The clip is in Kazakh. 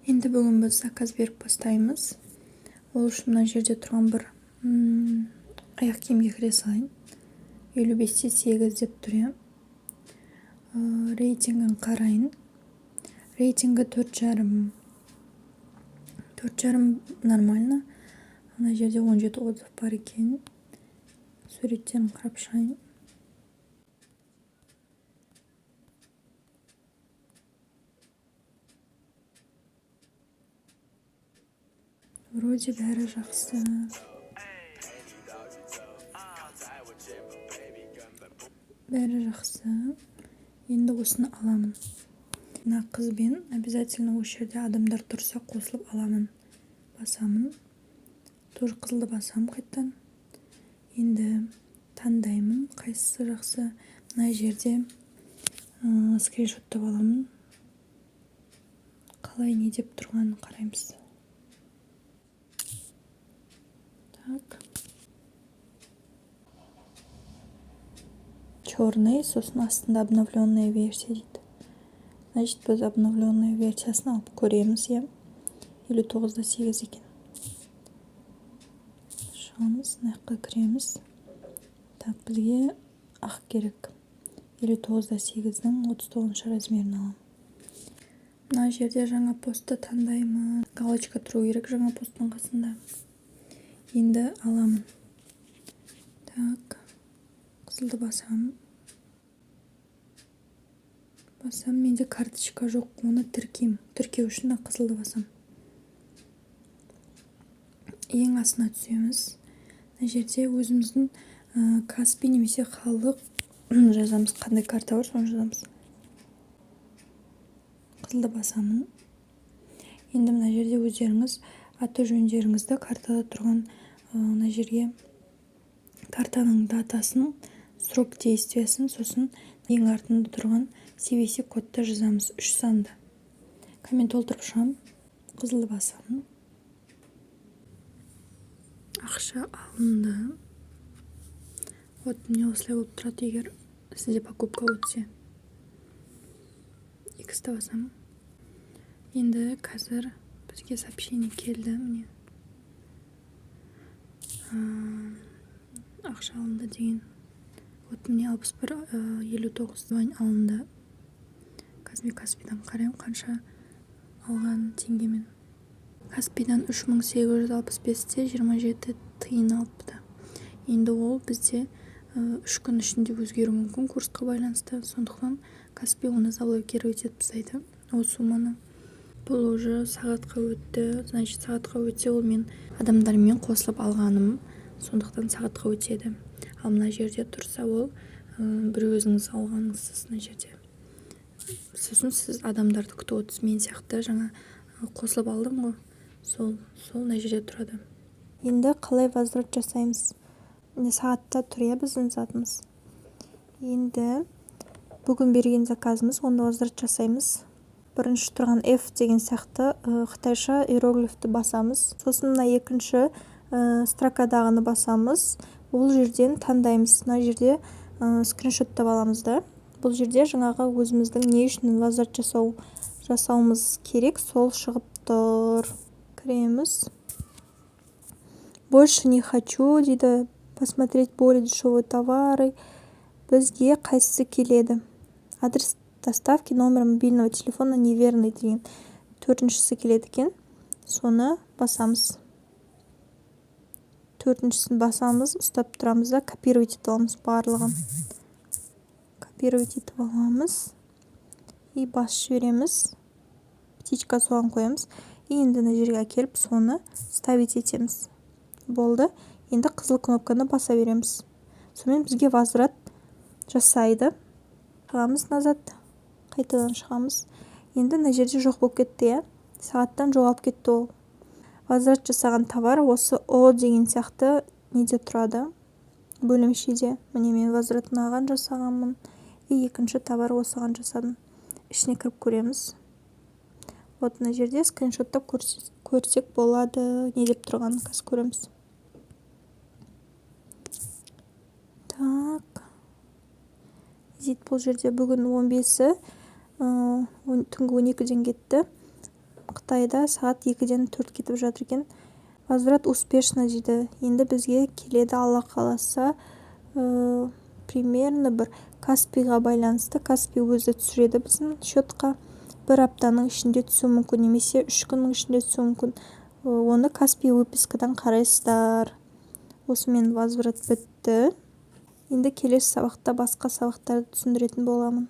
Енді бүгін біз заказ беріп бастаймыз. Ол үшін мына жерде тұрған бір аяқ киімге кіре салайын. 55-те 8 деп тұр, иә. Рейтингін қарайын. Рейтингі 4,5. 4,5 нормально. Мына жерде 17 отзыв бар екен. Суреттерін қарап шығайын. Вроде бәрі жақсы. Бәрі жақсы. Енді осыны аламын. Мына қызбен обязательно осы жерде адамдар тұрса қосылып аламын. Басамын. Тоже қызылды басамын қайттан. Енді таңдаймын. Қайсысы жақсы. Мына жерде скриншоттап аламын. Қалай не деп тұрғанын қараймыз. Так. Черный, сосын астында обновленная версия дейді. Значит, біз обновленная версиясын алып көреміз, иә. 59-да 8 екен. Шығамыз, наққа кіреміз. Так, бізге ақ керек. 59-да 8-дің 39 размерін аламын. Мына жерде жаңа постты таңдаймын. Галочка тұру керек жаңа посттың қасында. Енді аламын. Так, қызылды басамын. Менде карточка жоқ, оны тіркеймін. Тіркеу үшін қызылды басам. Ең астына түсеміз. Мына жерде өзіміздің Каспи немесе халық жазамыз. Қандай карта бар, соны жазамыз. Қызылды басамын. Енді мына жерде өздеріңіз аты жөндеріңізді картада тұрған мына жерге картаның датасын, срок действиясын, сосын ең артында тұрған CVC кодты жазамыз. 3 санды. Коммент толтырып шығам. Қызылды басамын. Ақша алынды. Вот, мне осылай болып тұрады, егер сізде покупка өтсе. X-ті басамын. Енді қазір бізге сообщение келді. Міне. Ақша алынды деген. Вот, мне 61,59 юань алынды. Каспидан қарайым, қанша алған теңгемен. Каспидан 3865-те 27 тиын алыпты. Енді ол бізде 3 күн ішінде өзгеру мүмкін курсқа байланысты. Сондықтан Каспи оны заблокировать етіп тастайды. Ол сумманы. Бұл уже сағатқа өтті. Значит, сағатқа өтсе, ол мен адамдармен қосылып алғаным. Сондықтан сағатқа өтеді. Ал мына жерде тұрса, ол бір өзіңіз алғаныңыз мына жерде. Сосын сіз адамдарды күтіп отырсыз. Мен сияқты жаңа қосылып алдым ғой. Сол мына жерде тұрады. Енді қалай возврат жасаймыз? Сағатта тұр, біздің затымыз. Енді бүгін берген заказымыз, онда возврат жасаймыз. Бірінші тұрған F деген сияқты қытайша иероглифті басамыз. Сосын мына екінші строкадағыны басамыз. Бұл жерден таңдаймыз. Мына жерде скриншоттап аламыз да. Бұл жерде жаңағы өзіміздің не үшін возврат жасауымыз керек, сол шығып тұр. Кіреміз. Больше не хочу дейді. Посмотреть более дешевые товары. Бізге қайсысы келеді? Адрес доставки, номер мобильного телефона неверный деген. 4-шісі келеді екен. Соны басамыз. 4-шісін басамыз, ұстап тұрамыз да, копировать етіп аламыз барлығын. Копировать етіп аламыз. И басып жібереміз. Птичка соған қоямыз. И енді мына жерге әкеліп, соны ставить етеміз. Болды. Енді қызыл кнопканы баса береміз. Сонымен бізге возврат жасайды. Шығамыз назад. Қайтадан шығамыз. Енді мына жерде жоқ болып кетті, сағаттан жоғалып кетті ол. Возврат жасаған товар осы О деген сияқты неде тұрады. Бөлімшеде. Міне мен возврат мынаған жасағанмын. И екінші товар осыған жасадым. Ішіне кіріп көреміз. Вот мына жерде скриншоттап көрсек болады. Не деп тұрғанын қазір көреміз. Так. Зит бұл жерде бүгін 15-і түнгі 12-ден кетті. Қытайда сағат 2-ден 4 кетіп жатыр екен. Возврат успешно дейді. Енді бізге келеді, Алла қаласа. Примерно бір Каспийға байланысты. Каспий өзі түсіреді біздің счетқа. Бір аптаның ішінде түсуі мүмкін, немесе 3 күннің ішінде түсуі мүмкін. Оны Каспий выпискадан қарайсыздар. Осымен возврат бітті. Енді келесі сабақта басқа сабақтарды түсіндіретін боламын.